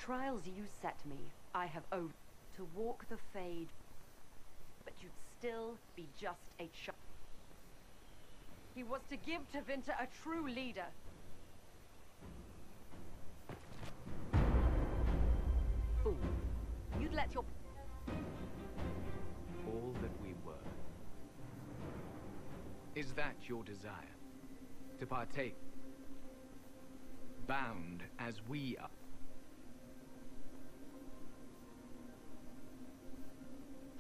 trials you set me, I have owed to walk the fade, but you'd still be just a child. He was to give to Winter a true leader. Fool. You'd let your... All that we were. Is that your desire? To partake? Bound as we are?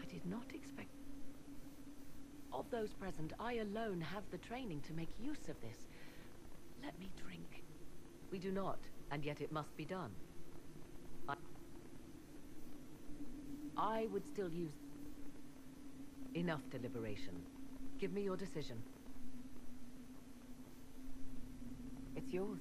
I did not expect... Of those present, I alone have the training to make use of this. Let me drink. We do not, and yet it must be done. I would still use... Enough deliberation. Give me your decision. It's yours.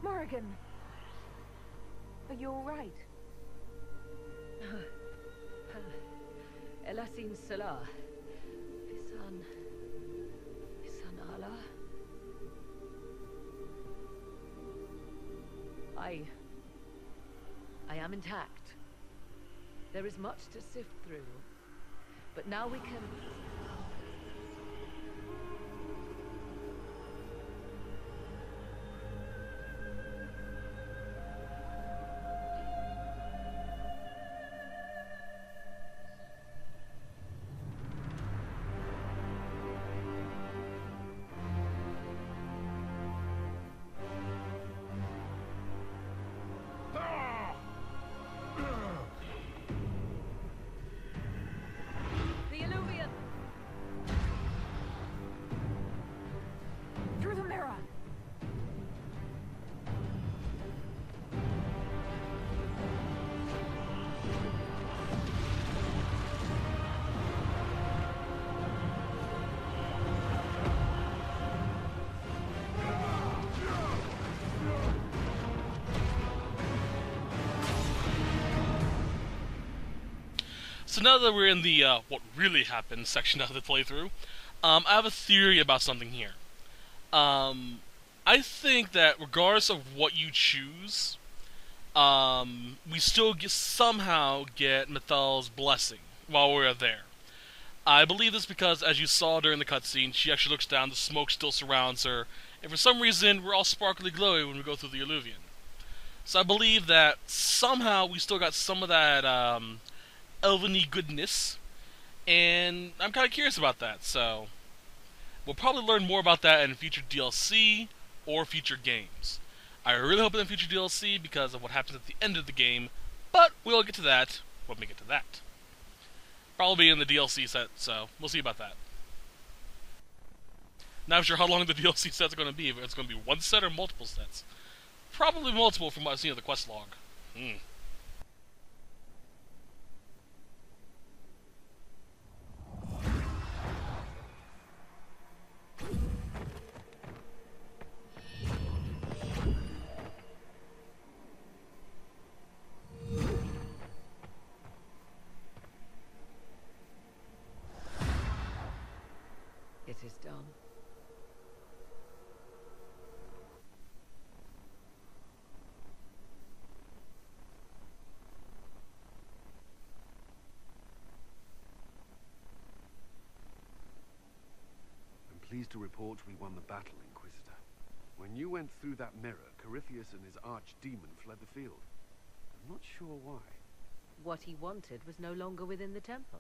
Morrigan, are you all right? Elasin Salah, Isan Allah. I am intact. There is much to sift through, but now we can... So now that we're in the what really happened section of the playthrough, I have a theory about something here. I think that regardless of what you choose, we still somehow get Methal's blessing while we're there. I believe this because, as you saw during the cutscene, she actually looks down, the smoke still surrounds her, and for some reason, we're all sparkly glowy when we go through the Eluvian. So I believe that somehow we still got some of that, Elven-y goodness, and I'm kind of curious about that, so we'll probably learn more about that in future DLC or future games. I really hope in future DLC because of what happens at the end of the game, but we'll get to that when we get to that. Probably in the DLC set, so we'll see about that. Not sure how long the DLC set's going to be, if it's going to be one set or multiple sets. Probably multiple from what I've seen of the quest log. It is done. I'm pleased to report we won the battle, Inquisitor. When you went through that mirror, Corypheus and his archdemon fled the field. I'm not sure why. What he wanted was no longer within the temple.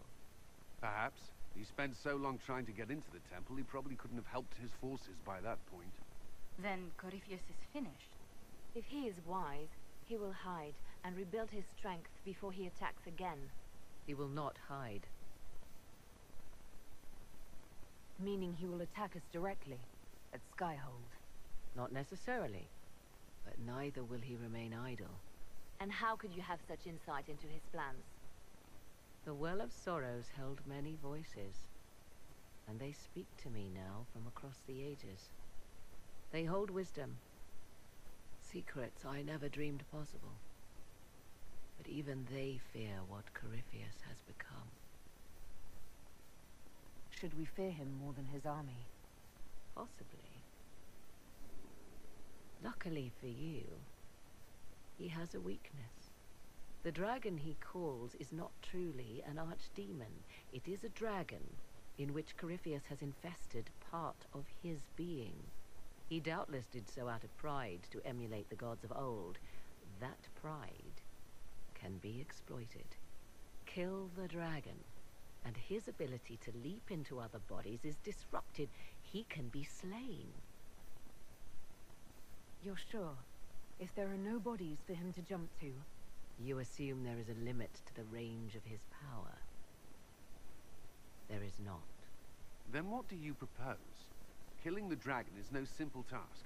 Perhaps. He spent so long trying to get into the temple, he probably couldn't have helped his forces by that point. Then Corypheus is finished. If he is wise, he will hide and rebuild his strength before he attacks again. He will not hide. Meaning he will attack us directly, at Skyhold. Not necessarily, but neither will he remain idle. And how could you have such insight into his plans? The Well of Sorrows held many voices, and they speak to me now from across the ages. They hold wisdom, secrets I never dreamed possible. But even they fear what Corypheus has become. Should we fear him more than his army? Possibly. Luckily for you, he has a weakness. The dragon he calls is not truly an archdemon. It is a dragon in which Corypheus has infested part of his being. He doubtless did so out of pride to emulate the gods of old. That pride can be exploited. Kill the dragon, and his ability to leap into other bodies is disrupted. He can be slain. You're sure? If there are no bodies for him to jump to? You assume there is a limit to the range of his power. There is not. Then what do you propose? Killing the dragon is no simple task,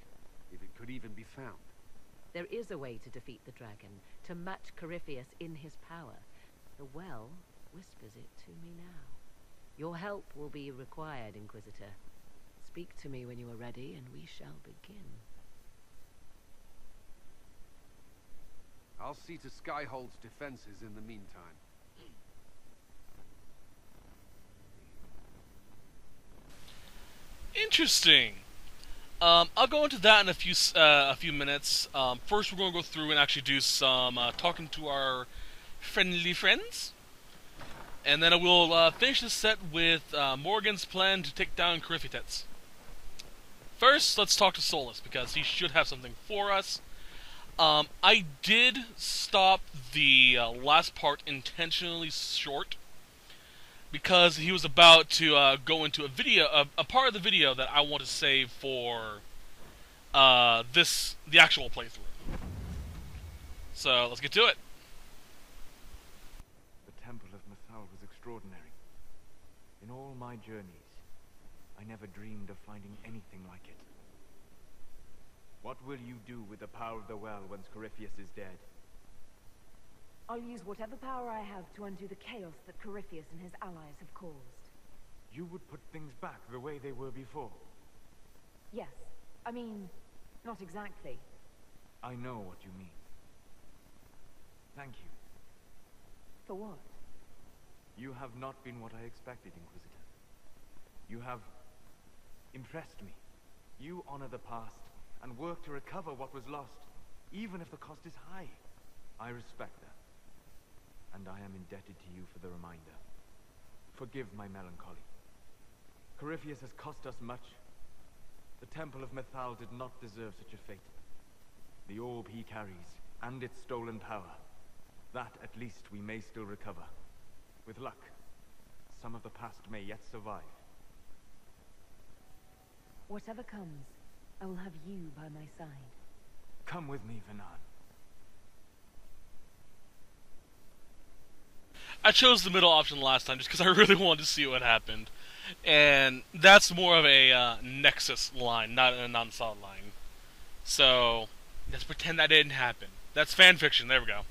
if it could even be found. There is a way to defeat the dragon, to match Corypheus in his power. The well whispers it to me now. Your help will be required, Inquisitor. Speak to me when you are ready, and we shall begin. I'll see to Skyhold's defenses in the meantime. Interesting. I'll go into that in a few minutes. First, we're going to go through and actually do some talking to our friendly friends, and then I will finish this set with Morgan's plan to take down Corypheus. First, let's talk to Solas, because he should have something for us. I did stop the last part intentionally short, because he was about to go into a part of the video that I want to save for the actual playthrough. So let's get to it. The Temple of Mythal was extraordinary. In all my journeys, I never dreamed of finding anything like it. What will you do with the power of the well once Corypheus is dead? I'll use whatever power I have to undo the chaos that Corypheus and his allies have caused. You would put things back the way they were before. Yes. I mean, not exactly. I know what you mean. Thank you. For what? You have not been what I expected, Inquisitor. You have impressed me. You honor the past and work to recover what was lost, even if the cost is high. I respect that, and I am indebted to you for the reminder. Forgive my melancholy. Corypheus has cost us much. The Temple of Mythal did not deserve such a fate. The orb he carries, and its stolen power, that at least we may still recover. With luck, some of the past may yet survive. Whatever comes, I will have you by my side. Come with me, Venan. I chose the middle option last time just because I really wanted to see what happened. And that's more of a Nexus line, not a non-solid line. So, let's pretend that didn't happen. That's fanfiction, there we go.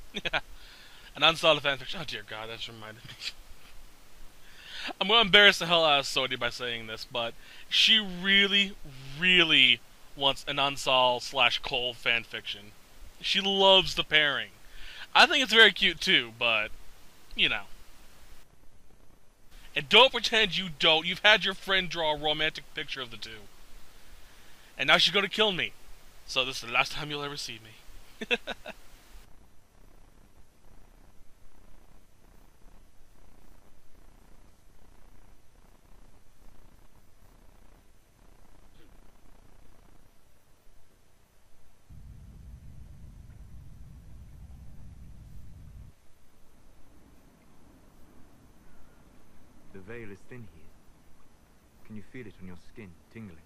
A non-solid fanfiction. Oh dear god, that's reminded me. I'm going to embarrass the hell out of Sodi by saying this, but she really, really wants a non-sol / Cole fanfiction. She loves the pairing. I think it's very cute too, but, you know. And don't pretend you don't. You've had your friend draw a romantic picture of the two. And now she's going to kill me. So this is the last time you'll ever see me. The veil is thin here. Can you feel it on your skin, tingling?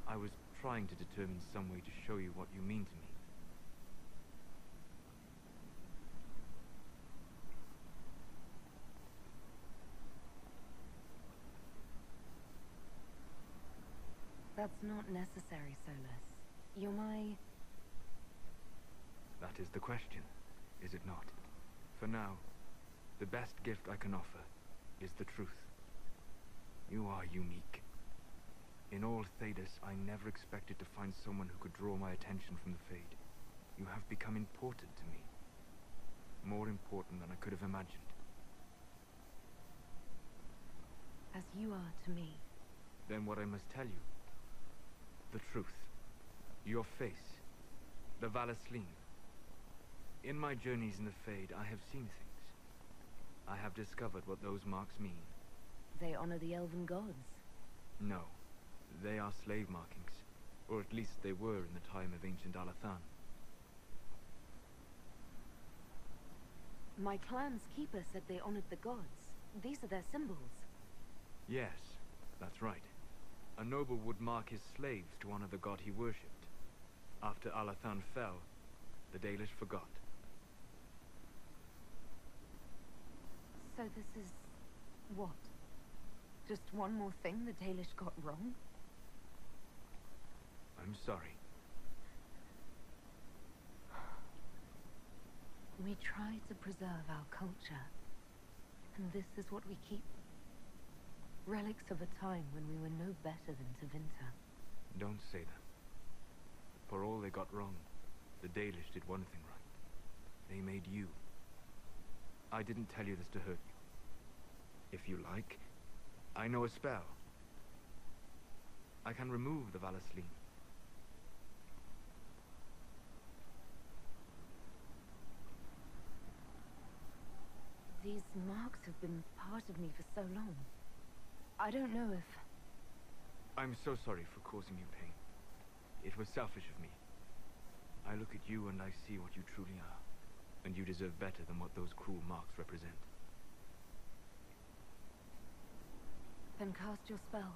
I was trying to determine some way to show you what you mean to me. That's not necessary, Solas. You're my... That is the question, is it not? For now, the best gift I can offer is the truth. You are unique. In all Thedas, I never expected to find someone who could draw my attention from the Fade. You have become important to me. More important than I could have imagined. As you are to me. Then what I must tell you, the truth. Your face, the Valasleen. In my journeys in the Fade, I have seen things. I have discovered what those marks mean. They honor the Elven gods. No, they are slave markings. Or at least they were in the time of ancient Alathan. My clan's keeper said they honored the gods. These are their symbols. Yes, that's right. A noble would mark his slaves to honor the god he worshipped. After Alathan fell, the Dalish forgot. So this is... what? Just one more thing the Dalish got wrong? I'm sorry. We try to preserve our culture, and this is what we keep. Relics of a time when we were no better than Tevinter. Don't say that. For all they got wrong, the Dalish did one thing right. They made you. I didn't tell you this to hurt you. If you like, I know a spell. I can remove the Valasleen. These marks have been part of me for so long. I don't know if... I'm so sorry for causing you pain. It was selfish of me. I look at you and I see what you truly are. And you deserve better than what those cruel marks represent. Then cast your spell.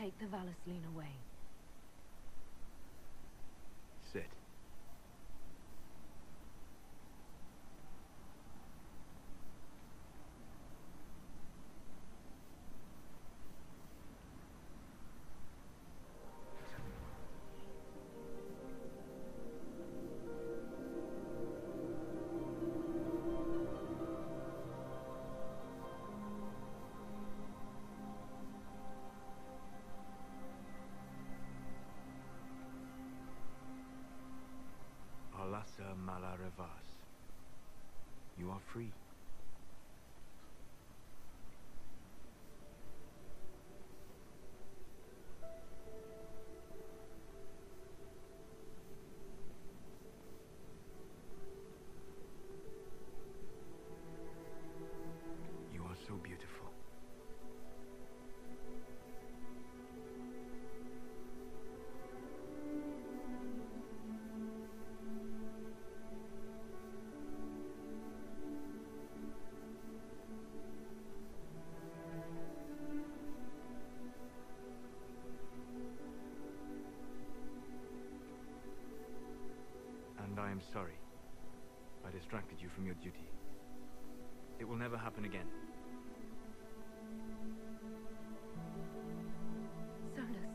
Take the Valasleen away. Sit. Alasa Malarevas. You are free. You are so beautiful. And I am sorry. I distracted you from your duty. It will never happen again. Solas.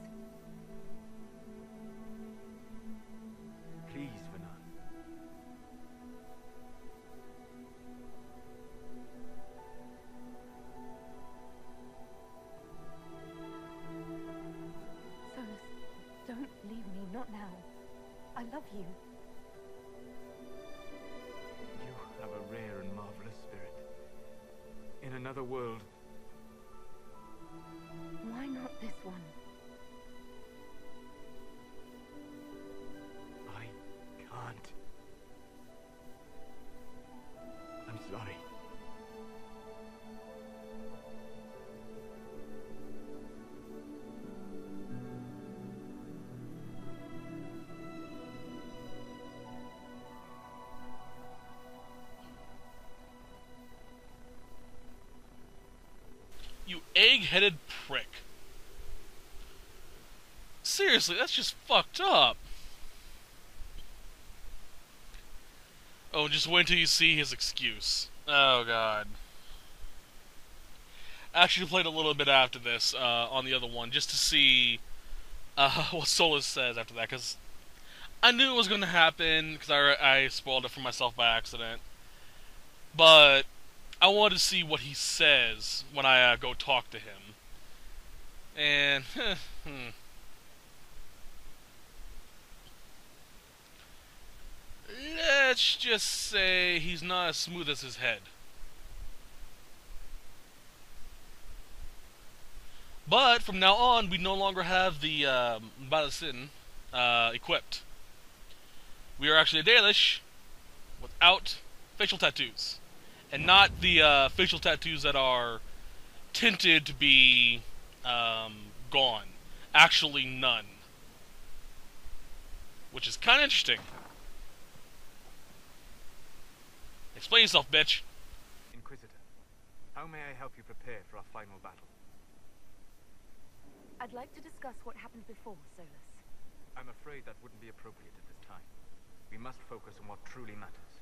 Please, Vanan. Solas, don't leave me, not now. I love you. You have a rare and marvelous spirit. In another world. Why not this one? I can't. I'm sorry. You egg-headed prick. Seriously, that's just fucked up. Oh, just wait until you see his excuse. Oh, God. I actually played a little bit after this, on the other one, just to see what Solas says after that, because I knew it was going to happen, because I spoiled it for myself by accident. But I wanted to see what he says when I go talk to him. And, let's just say he's not as smooth as his head. But from now on, we no longer have the Balasin equipped. We are actually a Dalish without facial tattoos. And not the facial tattoos that are tinted to be gone. Actually none. Which is kind of interesting. Explain yourself, bitch. Inquisitor, how may I help you prepare for our final battle? I'd like to discuss what happened before, Solas. I'm afraid that wouldn't be appropriate at this time. We must focus on what truly matters.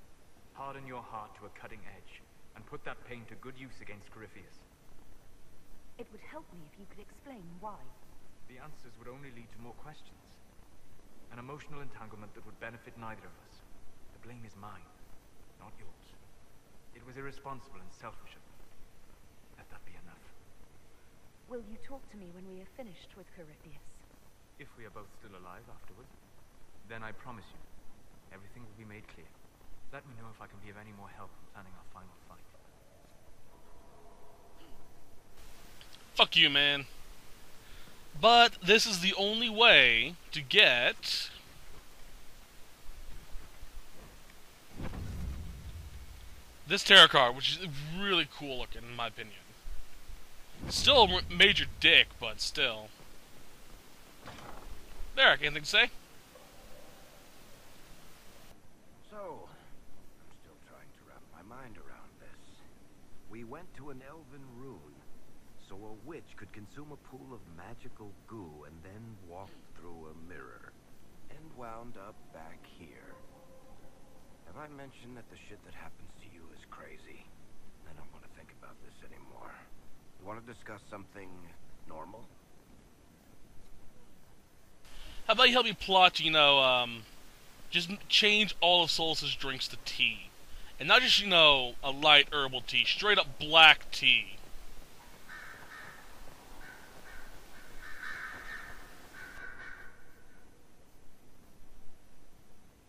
Harden your heart to a cutting edge, and put that pain to good use against Corypheus. It would help me if you could explain why. The answers would only lead to more questions. An emotional entanglement that would benefit neither of us. The blame is mine, not yours. It was irresponsible and selfish of me. Let that be enough. Will you talk to me when we are finished with Corypheus? If we are both still alive afterward, then I promise you, everything will be made clear. Let me know if I can be of any more help in planning our final fight. Fuck you, man. But this is the only way to get this tarot card, which is really cool looking in my opinion. Still a major dick, but still. There, anything to say? So, I'm still trying to wrap my mind around this. We went to an Elven rune, so a witch could consume a pool of magical goo and then walk through a mirror, and wound up back here. Have I mentioned that the shit that happens to you is crazy? I don't want to think about this anymore. You want to discuss something normal? How about you help me plot, you know, just change all of Solas' drinks to tea. And not just, you know, a light herbal tea, straight up black tea.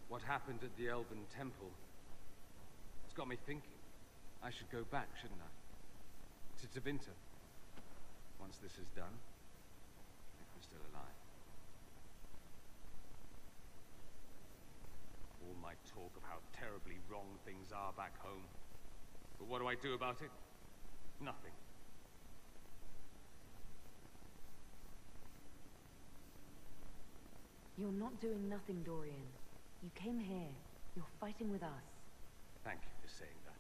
What happened at the Elven temple? It's got me thinking. I should go back, shouldn't I? To Tevinter. Once this is done, if we're still alive. All my talk of how terribly wrong things are back home. But what do I do about it? Nothing. You're not doing nothing, Dorian. You came here. You're fighting with us. Thank you for saying that.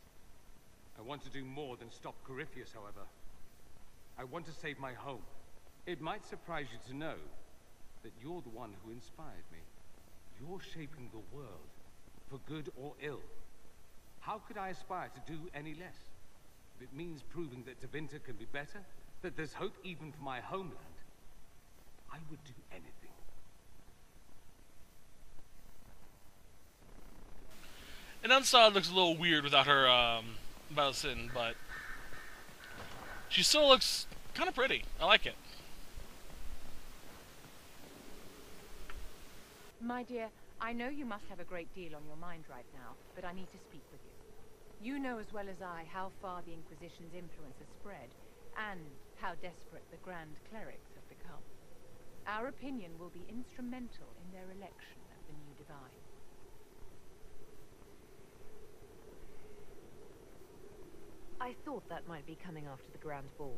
I want to do more than stop Corypheus, however. I want to save my home. It might surprise you to know that you're the one who inspired me. You're shaping the world, for good or ill. How could I aspire to do any less? If it means proving that Tevinter can be better, that there's hope even for my homeland, I would do anything. And Unsod looks a little weird without her, Balasin, but she still looks kind of pretty. I like it. My dear, I know you must have a great deal on your mind right now, but I need to speak with you. You know as well as I how far the Inquisition's influence has spread, and how desperate the Grand Clerics have become. Our opinion will be instrumental in their election of the new Divine. I thought that might be coming after the Grand Ball.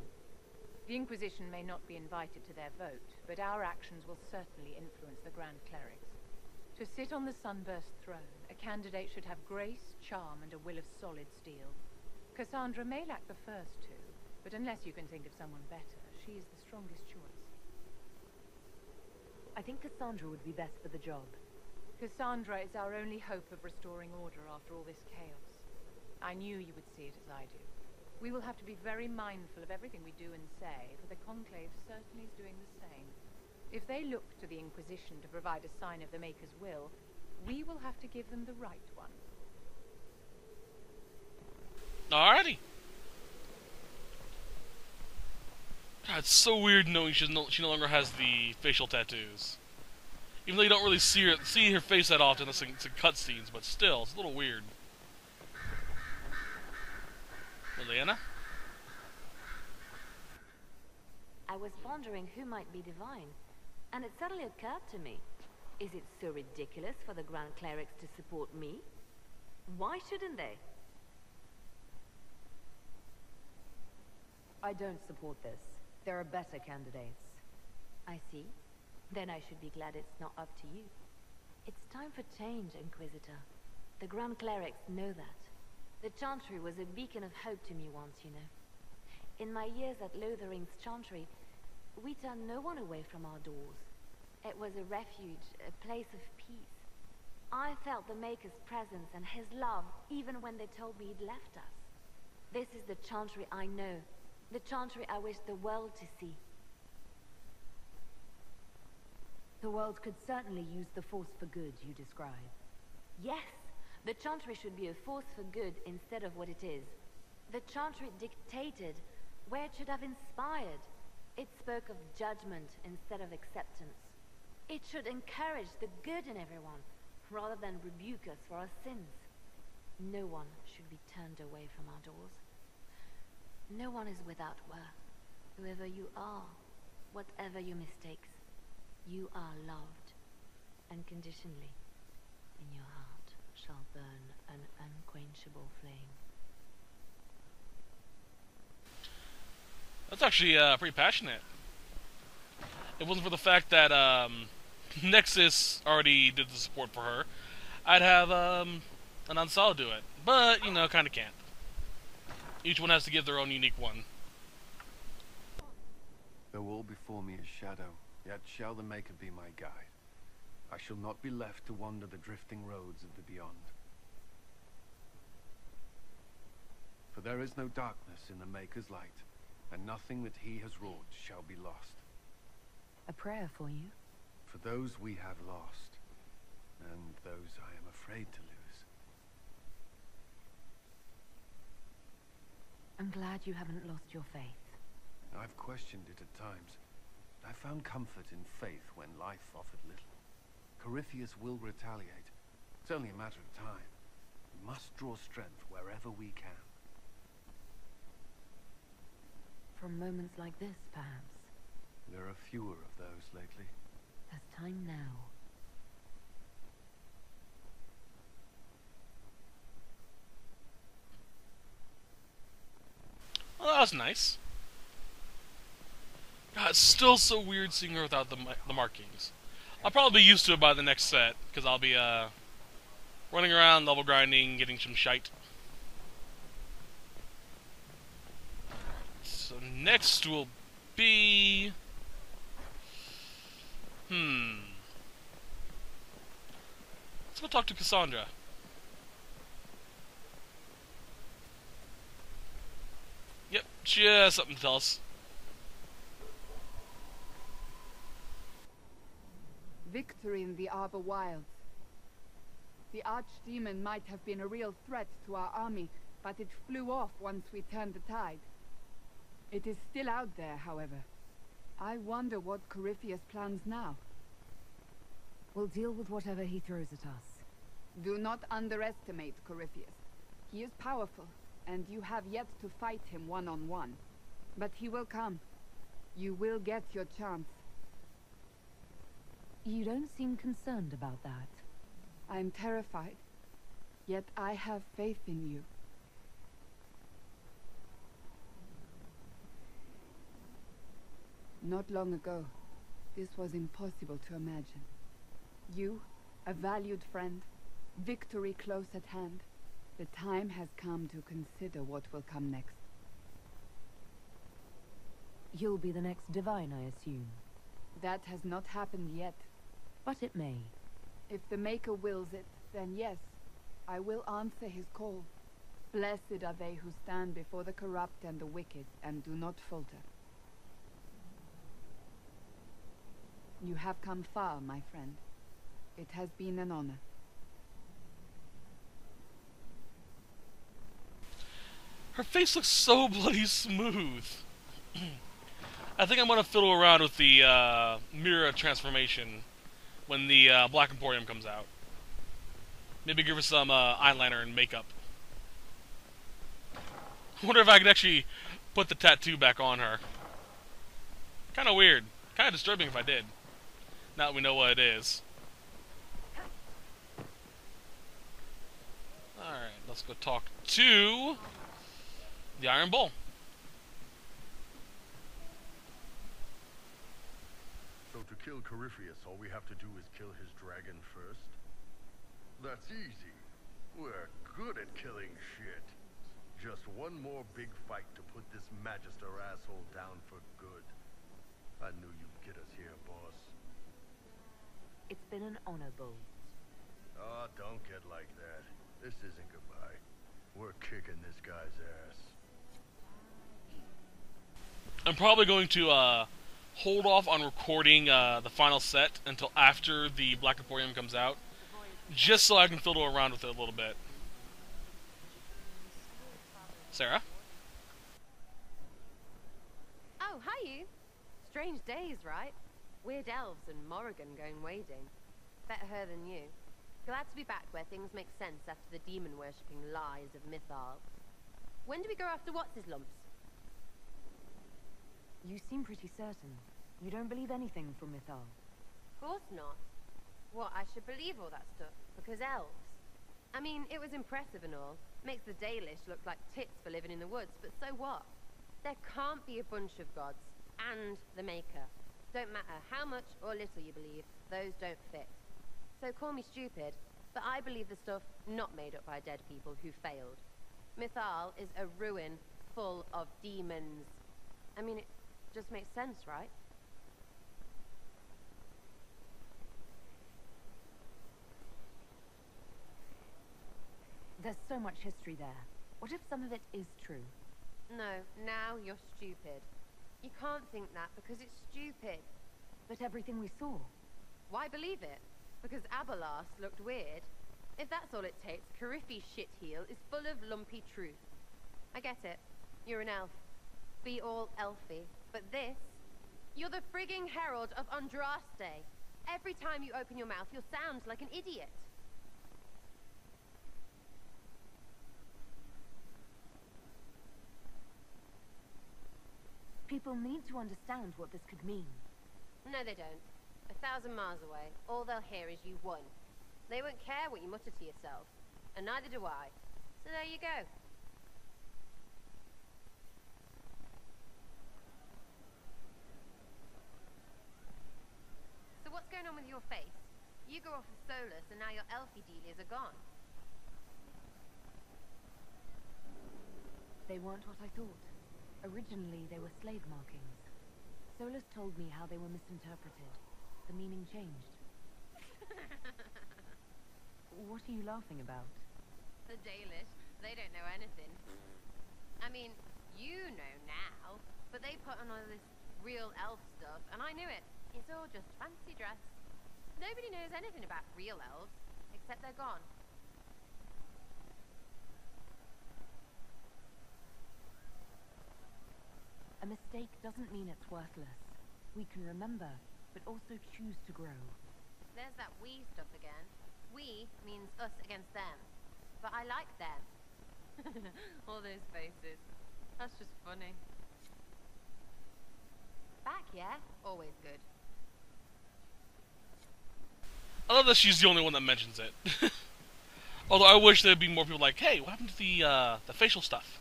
The Inquisition may not be invited to their vote, but our actions will certainly influence the Grand Clerics. To sit on the Sunburst throne, a candidate should have grace, charm, and a will of solid steel. Cassandra may lack the first two, but unless you can think of someone better, she is the strongest choice. I think Cassandra would be best for the job. Cassandra is our only hope of restoring order after all this chaos. I knew you would see it as I do. We will have to be very mindful of everything we do and say, for the Conclave certainly is doing the same. If they look to the Inquisition to provide a sign of the Maker's will, we will have to give them the right one. Alrighty. God, it's so weird knowing she no longer has the facial tattoos. Even though you don't really see her face that often, unless it's in cutscenes, but still, it's a little weird. Elena? I was wondering who might be divine, and it suddenly occurred to me. Is it so ridiculous for the Grand Clerics to support me? Why shouldn't they? I don't support this. There are better candidates. I see. Then I should be glad it's not up to you. It's time for change, Inquisitor. The Grand Clerics know that. The Chantry was a beacon of hope to me once, you know. In my years at Lothering's Chantry, we turned no one away from our doors. It was a refuge, a place of peace. I felt the Maker's presence and his love, even when they told me he'd left us. This is the Chantry I know. The Chantry I wish the world to see. The world could certainly use the force for good you describe. Yes, the Chantry should be a force for good instead of what it is. The Chantry dictated where it should have inspired. It spoke of judgment instead of acceptance. It should encourage the good in everyone, rather than rebuke us for our sins. No one should be turned away from our doors. No one is without worth. Whoever you are, whatever your mistakes, you are loved, unconditionally. In your heart shall burn an unquenchable flame. That's actually pretty passionate. If it wasn't for the fact that Nexus already did the support for her, I'd have an Ansal do it. But, you know, kind of can't. Each one has to give their own unique one. Though all before me is shadow, yet shall the Maker be my guide. I shall not be left to wander the drifting roads of the beyond. For there is no darkness in the Maker's light, and nothing that he has wrought shall be lost. A prayer for you? For those we have lost, and those I am afraid to lose. I'm glad you haven't lost your faith. I've questioned it at times, but I found comfort in faith when life offered little. Corypheus will retaliate. It's only a matter of time. We must draw strength wherever we can. From moments like this, perhaps. There are fewer of those lately. There's time now. Well, that was nice. God, it's still so weird seeing her without the markings. I'll probably be used to it by the next set, because I'll be running around, level grinding, getting some shite. So next will be... Let's go talk to Cassandra. Yep, she has something to tell us. Victory in the Arbor Wilds. The Archdemon might have been a real threat to our army, but it flew off once we turned the tide. It is still out there, however. I wonder what Corypheus plans now. We'll deal with whatever he throws at us. Do not underestimate Corypheus. He is powerful, and you have yet to fight him one-on-one. But he will come. You will get your chance. You don't seem concerned about that. I'm terrified. Yet I have faith in you. Not long ago, this was impossible to imagine. You, a valued friend, victory close at hand. The time has come to consider what will come next. You'll be the next divine, I assume. That has not happened yet. But it may. If the Maker wills it, then yes, I will answer his call. Blessed are they who stand before the corrupt and the wicked, and do not falter. You have come far, my friend. It has been an honor. Her face looks so bloody smooth. I think I'm gonna fiddle around with the mirror transformation when the Black Emporium comes out. Maybe give her some eyeliner and makeup. I wonder if I could actually put the tattoo back on her. Kind of weird. Kind of disturbing if I did. Now that we know what it is. Alright, let's go talk to the Iron Bull. So to kill Corypheus, all we have to do is kill his dragon first? That's easy. We're good at killing shit. Just one more big fight to put this Magister asshole down for good. I knew you'd get us here, boss. It's been an honor, Bull. Oh, don't get like that. This isn't goodbye. We're kicking this guy's ass. I'm probably going to hold off on recording the final set until after the Black Emporium comes out, just so I can fiddle around with it a little bit. Sarah? Oh, hi you. Strange days, right? Weird elves and Morrigan going wading. Better her than you. Glad to be back where things make sense after the demon-worshipping lies of Mythal. When do we go after what's-his-lumps? You seem pretty certain. You don't believe anything from Mythal. Of course not. What, I should believe all that stuff? Because elves? I mean, it was impressive and all. Makes the Dalish look like tits for living in the woods, but so what? There can't be a bunch of gods, and the Maker. Don't matter how much or little you believe, those don't fit. So call me stupid, but I believe the stuff not made up by dead people who failed. Mythal is a ruin full of demons. I mean, it just makes sense, right? There's so much history there. What if some of it is true? No, now you're stupid. You can't think that because it's stupid. But everything we saw. Why believe it? Because Abelas looked weird. If that's all it takes, Coryphe's shitheel is full of lumpy truth. I get it. You're an elf. Be all elfy. But this? You're the frigging herald of Andraste. Every time you open your mouth, you'll sound like an idiot. People need to understand what this could mean. No, they don't. 1,000 miles away, all they'll hear is you won. They won't care what you mutter to yourself. And neither do I. So there you go. So what's going on with your face? You go off with Solas and now your elfie dealies are gone. They weren't what I thought. Originally, they were slave markings. Solas told me how they were misinterpreted. The meaning changed. What are you laughing about? The Dalish, they don't know anything. I mean, you know now, but they put on all this real elf stuff, and I knew it. It's all just fancy dress. Nobody knows anything about real elves, except they're gone. A mistake doesn't mean it's worthless. We can remember, but also choose to grow. There's that we stuff again. We means us against them. But I like them. All those faces. That's just funny. Back, yeah? Always good. I love that she's the only one that mentions it. Although I wish there'd be more people like, hey, what happened to the facial stuff?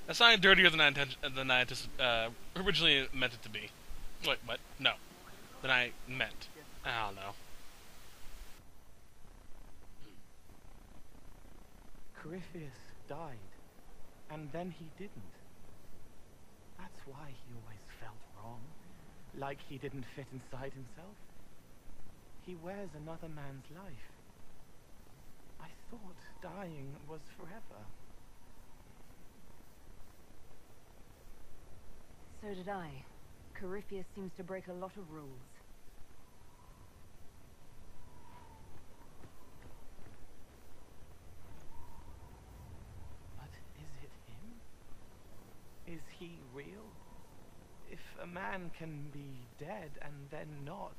That's not dirtier than I originally meant it to be. Wait, what? No. Than I meant. I don't know. Corypheus died, and then he didn't. That's why he always felt wrong, like he didn't fit inside himself. He wears another man's life. I thought dying was forever. So did I. Corypheus seems to break a lot of rules. man can be dead and then not.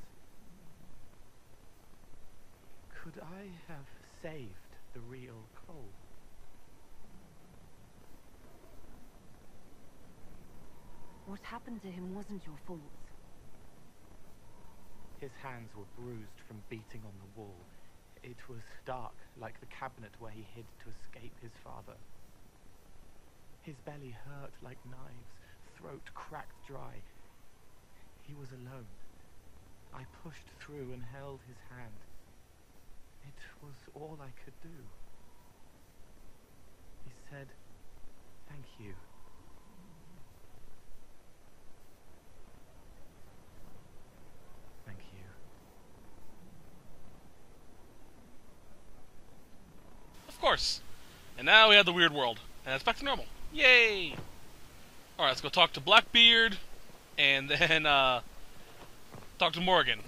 Could I have saved the real Cole? What happened to him wasn't your fault. His hands were bruised from beating on the wall. It was dark, like the cabinet where he hid to escape his father. His belly hurt like knives, throat cracked dry. He was alone. I pushed through and held his hand. It was all I could do. He said, "Thank you." Thank you. Of course. And now we have the weird world. And it's back to normal. Yay! Alright, let's go talk to Blackbeard. And then, talk to Morgan.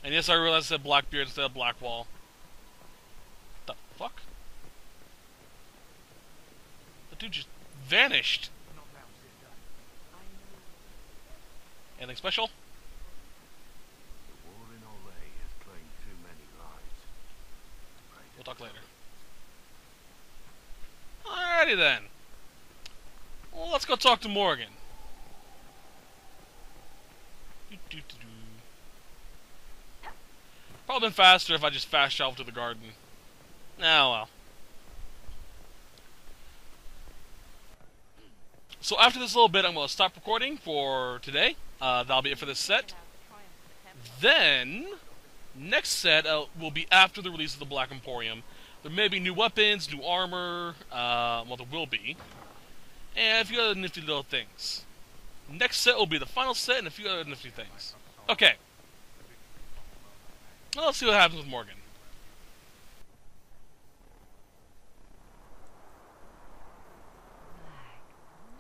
And yes, I realized I said Blackbeard instead of Blackwall. The fuck? The dude just vanished. Anything special? The war in Olay has claimed too many lives. We'll talk later. Alrighty then. Well, let's go talk to Morgan. Probably been faster if I just fast traveled to the garden. Ah, well. So after this little bit, I'm going to stop recording for today. That'll be it for this set. Then, next set will be after the release of the Black Emporium. There may be new weapons, new armor, well, there will be. And a few other nifty little things. Next set will be the final set and a few other nifty things. Okay. Well, let's see what happens with Morgan.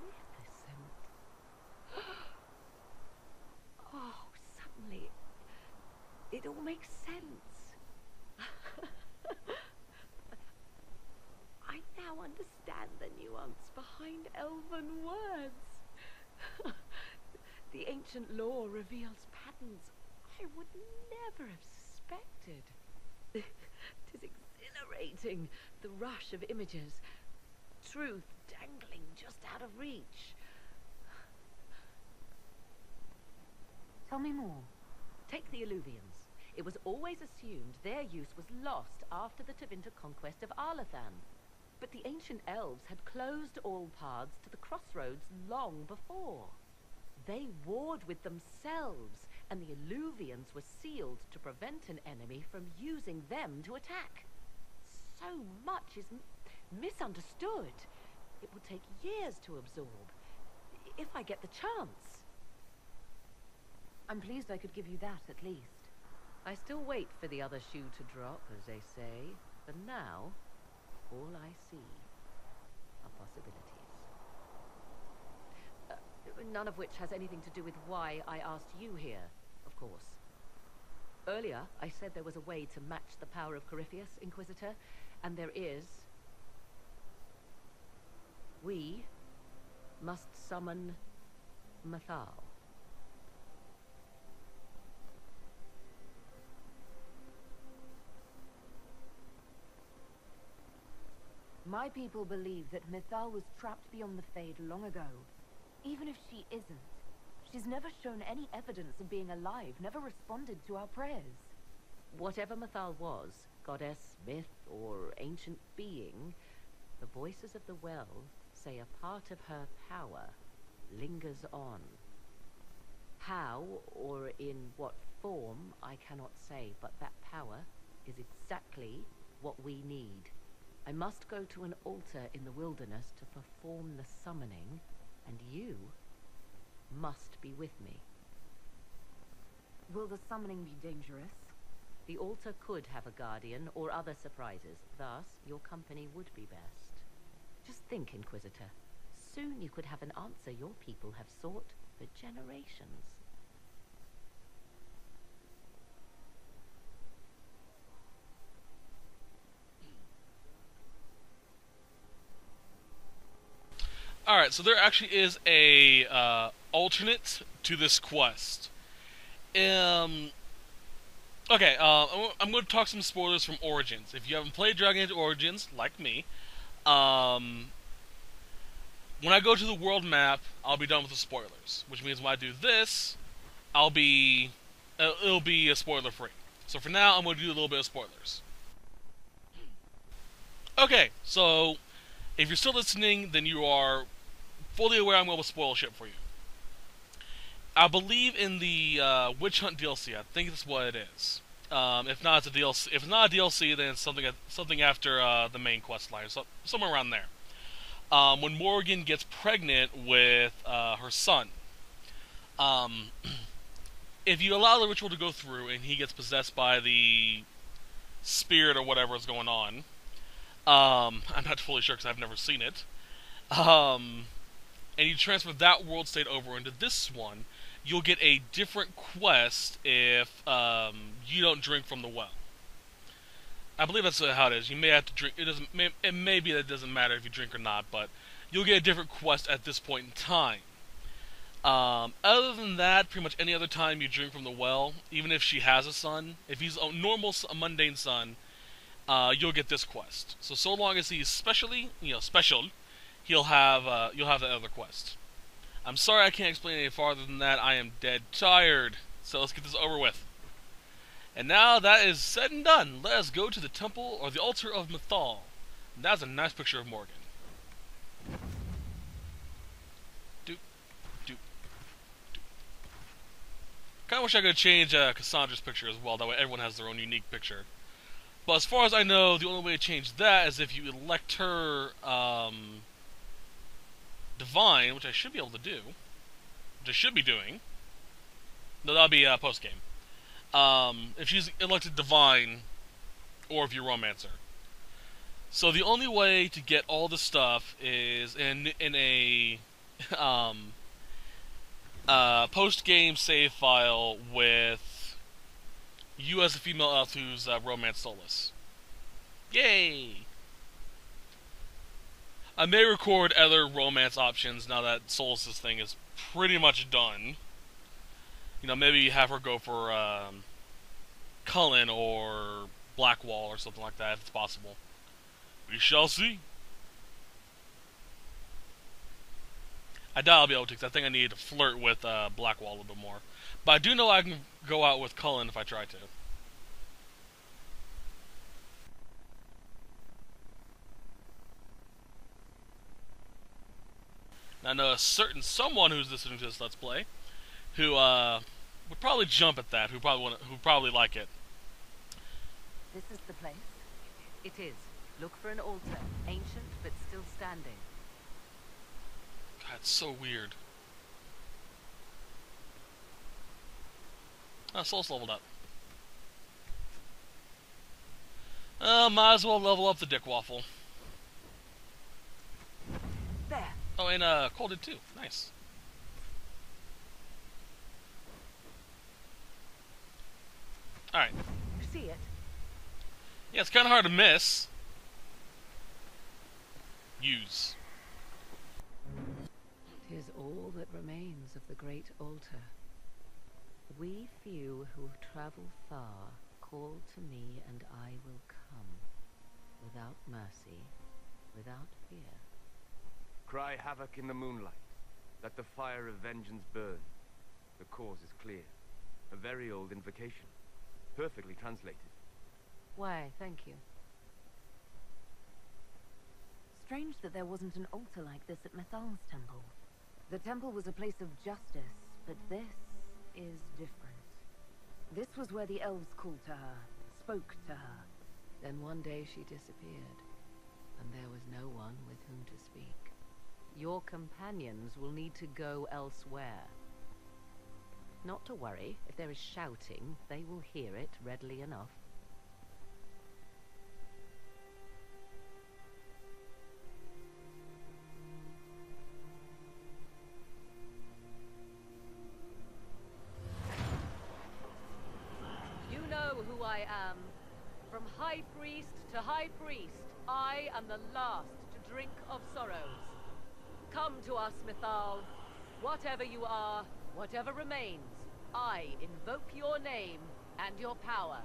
Magnificent. Oh, suddenly it all makes sense. I now understand the nuance behind Elven words. The ancient lore reveals patterns I would never have suspected. 'Tis exhilarating, the rush of images, truth dangling just out of reach. Tell me more. Take the Illuvians. It was always assumed their use was lost after the Tevinter conquest of Arlathan. But the ancient elves had closed all paths to the crossroads long before. They warred with themselves, and the Illuvians were sealed to prevent an enemy from using them to attack. So much is misunderstood. It will take years to absorb, if I get the chance. I'm pleased I could give you that, at least. I still wait for the other shoe to drop, as they say. For now, all I see are possibilities. None of which has anything to do with why I asked you here, of course. Earlier, I said there was a way to match the power of Corypheus, Inquisitor, and there is. We must summon Mathal. My people believe that Mythal was trapped beyond the Fade long ago. Even if she isn't, she's never shown any evidence of being alive, never responded to our prayers. Whatever Mathal was, goddess, myth, or ancient being, the voices of the well say a part of her power lingers on. How, or in what form, I cannot say, but that power is exactly what we need. I must go to an altar in the wilderness to perform the summoning, and you must be with me. Will the summoning be dangerous? The altar could have a guardian or other surprises, thus your company would be best. Just think, Inquisitor. Soon you could have an answer your people have sought for generations. Alright, so there actually is a alternate to this quest. Okay, I'm going to talk some spoilers from Origins. If you haven't played Dragon Age Origins, like me, when I go to the world map, I'll be done with the spoilers. Which means when I do this, it'll be a spoiler free. So for now, I'm going to do a little bit of spoilers. Okay, so if you're still listening, then you are fully aware I'm going to spoil shit for you. I believe in the Witch Hunt DLC. I think that's what it is. If not, it's a DLC. If it's not a DLC, then it's something after the main quest line, so somewhere around there. When Morgan gets pregnant with her son, if you allow the ritual to go through and he gets possessed by the spirit or whatever is going on, I'm not fully sure because I've never seen it, and you transfer that world state over into this one, you'll get a different quest if you don't drink from the well. I believe that's how it is. You may have to drink. It may be that it doesn't matter if you drink or not, but you'll get a different quest at this point in time. Other than that, pretty much any other time you drink from the well, even if she has a son, if he's a mundane son, you'll get this quest. So long as he's special, you'll have that other quest. I'm sorry I can't explain any farther than that. I am dead tired. So let's get this over with. And now that is said and done, let us go to the temple or the altar of Mythal. And that's a nice picture of Morgan. Kinda wish I could change Cassandra's picture as well, that way everyone has their own unique picture. But as far as I know, the only way to change that is if you elect her Divine, which I should be able to do. Which I should be doing. No, that'll be post-game. If she's elected Divine, or if you're Romancer. So the only way to get all this stuff is in a post-game save file with you as a female elf who's romance Solas. Yay! I may record other romance options now that Solas' thing is pretty much done. You know, maybe have her go for Cullen or Blackwall or something like that if it's possible. We shall see. I doubt I'll be able to, because I think I need to flirt with Blackwall a little bit more. But I do know I can go out with Cullen if I try to. Now I know a certain someone who's listening to this Let's Play who would probably jump at that, who probably like it. This is the place. It is. Look for an altar, ancient but still standing. God, it's so weird. Ah, Soul's leveled up. Might as well level up the dick waffle. There. Oh, and Cole did too. Nice. Alright. You see it? Yeah, it's kind of hard to miss. Use. 'Tis all that remains of the great altar. We few who travel far call to me and I will come. Without mercy, without fear. Cry havoc in the moonlight. Let the fire of vengeance burn. The cause is clear. A very old invocation. Perfectly translated. Why, thank you. Strange that there wasn't an altar like this at Mythal's temple. The temple was a place of justice, but this is different. This was where the elves called to her, spoke to her. Then one day she disappeared, and there was no one with whom to speak. Your companions will need to go elsewhere. Not to worry, if there is shouting, they will hear it readily enough. You know who I am. From High Priest to High Priest, I am the last to drink of sorrows. Come to us, Mythal. Whatever you are, whatever remains, I invoke your name and your power.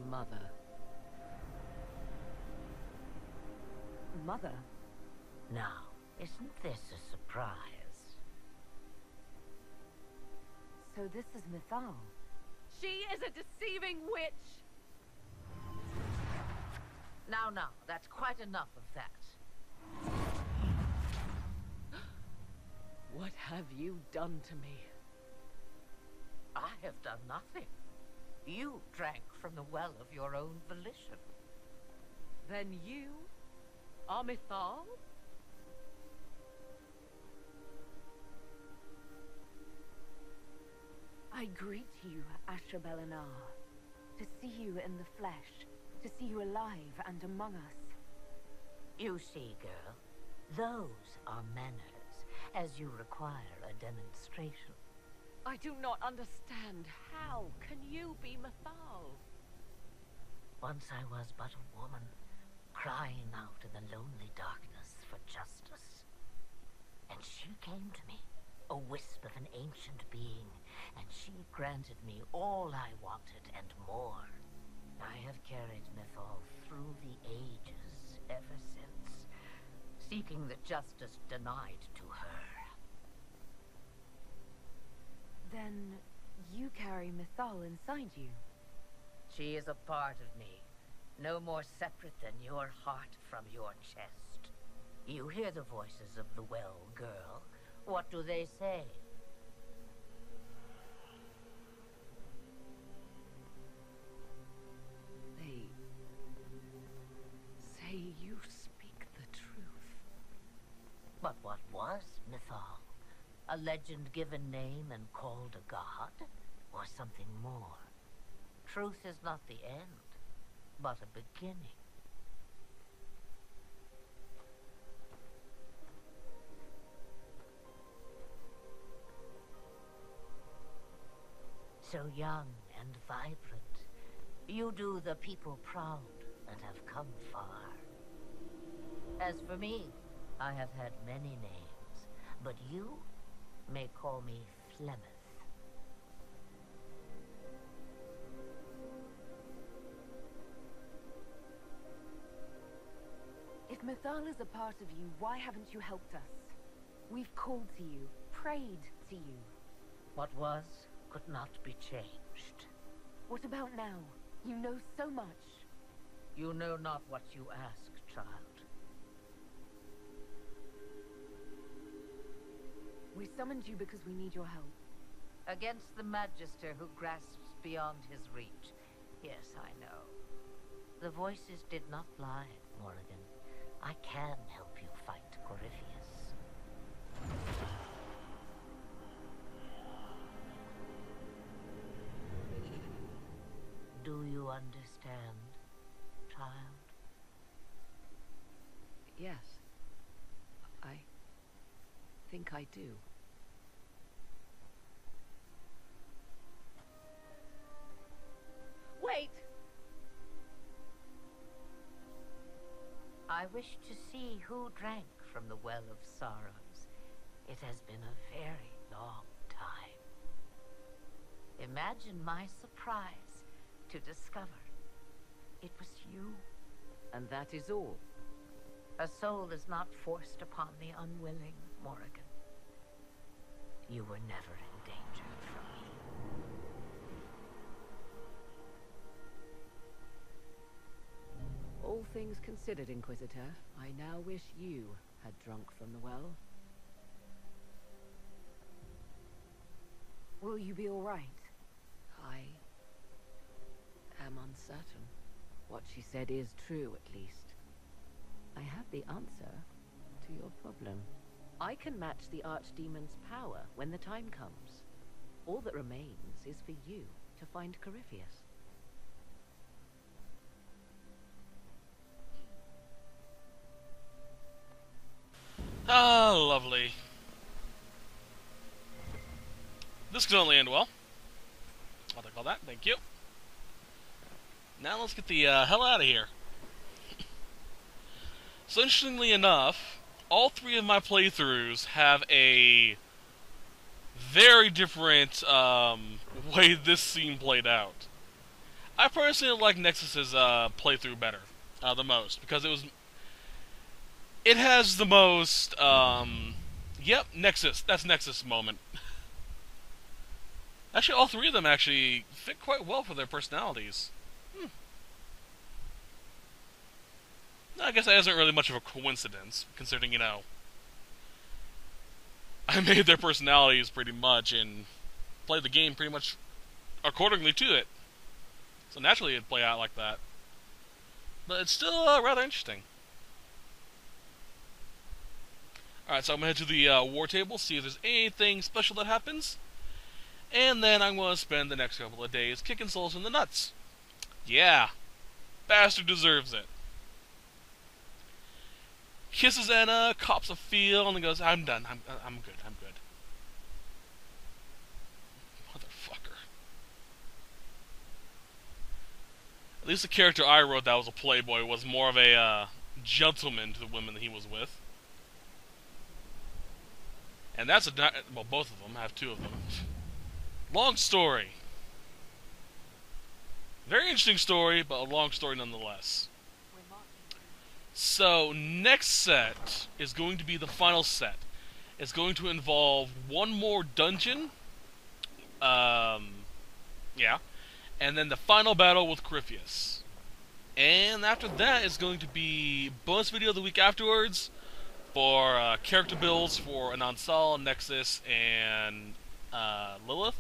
Mother. Mother? Now, isn't this a surprise? So this is Mythal. She is a deceiving witch! Now, that's quite enough of that. What have you done to me? I have done nothing. You drank from the well of your own volition. Then you are Mythal? I greet you, Asher Belinar. To see you in the flesh, to see you alive and among us. You see, girl, those are manners, as you require a demonstration. I do not understand. How can you be Mythal? Once I was but a woman, crying out in the lonely darkness for justice. And she came to me, a wisp of an ancient being, and she granted me all I wanted and more. I have carried Mythal through the ages ever since, seeking the justice denied to her. Then you carry Mythal inside you. She is a part of me, no more separate than your heart from your chest. You hear the voices of the well, girl. What do they say? They say you speak the truth. But what was Mythal? A legend given name and called a god? Or something more? Truth is not the end, but a beginning. So young and vibrant, you do the people proud and have come far. As for me, I have had many names, but you may call me Flemeth. If Mythal is a part of you, why haven't you helped us? We've called to you, prayed to you. What was could not be changed. What about now? You know so much. You know not what you ask, child. We summoned you because we need your help. Against the Magister who grasps beyond his reach. Yes, I know. The voices did not lie, Morrigan. I can help you fight Corypheus. Do you understand, child? Yes. I think I do. Wait! I wish to see who drank from the Well of Sorrows. It has been a very long time. Imagine my surprise to discover it was you. And that is all? A soul is not forced upon the unwilling, Morrigan. You were never in danger from me. All things considered, Inquisitor, I now wish you had drunk from the well. Will you be all right? I am uncertain. What she said is true, at least. I have the answer to your problem. I can match the Archdemon's power when the time comes. All that remains is for you to find Corypheus. Ah, lovely. This can only end well. I'll take all that, thank you. Now let's get the hell out of here. So interestingly enough, all three of my playthroughs have a very different way this scene played out. I personally like Nexus's playthrough better, the most, because it has the most, yep, Nexus, that's Nexus moment. Actually, all three of them actually fit quite well for their personalities. I guess that isn't really much of a coincidence, considering, you know, I made their personalities pretty much and played the game pretty much accordingly to it. So naturally it'd play out like that. But it's still rather interesting. Alright, so I'm going to head to the war table, see if there's anything special that happens. And then I'm going to spend the next couple of days kicking Solas in the nuts. Yeah, bastard deserves it. Kisses Anna, cops a feel, and then goes, I'm done, I'm good, I'm good. Motherfucker. At least the character I wrote that was a playboy was more of a gentleman to the women that he was with. And that's well, both of them, I have two of them. Long story. Very interesting story, but a long story nonetheless. So, next set is going to be the final set. It's going to involve one more dungeon. Yeah. And then the final battle with Corypheus. And after that is going to be bonus video the week afterwards for character builds for Anansal, Nexus, and Lilith.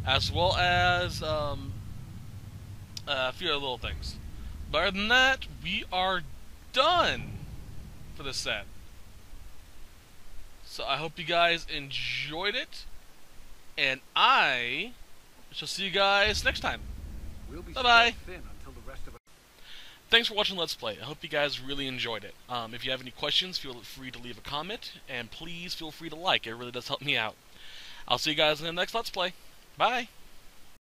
As well as a few other little things. But other than that, we are done for this set. So I hope you guys enjoyed it, and I shall see you guys next time. Bye bye. Thanks for watching Let's Play. I hope you guys really enjoyed it. If you have any questions, feel free to leave a comment, and please feel free to like. It really does help me out. I'll see you guys in the next Let's Play. Bye.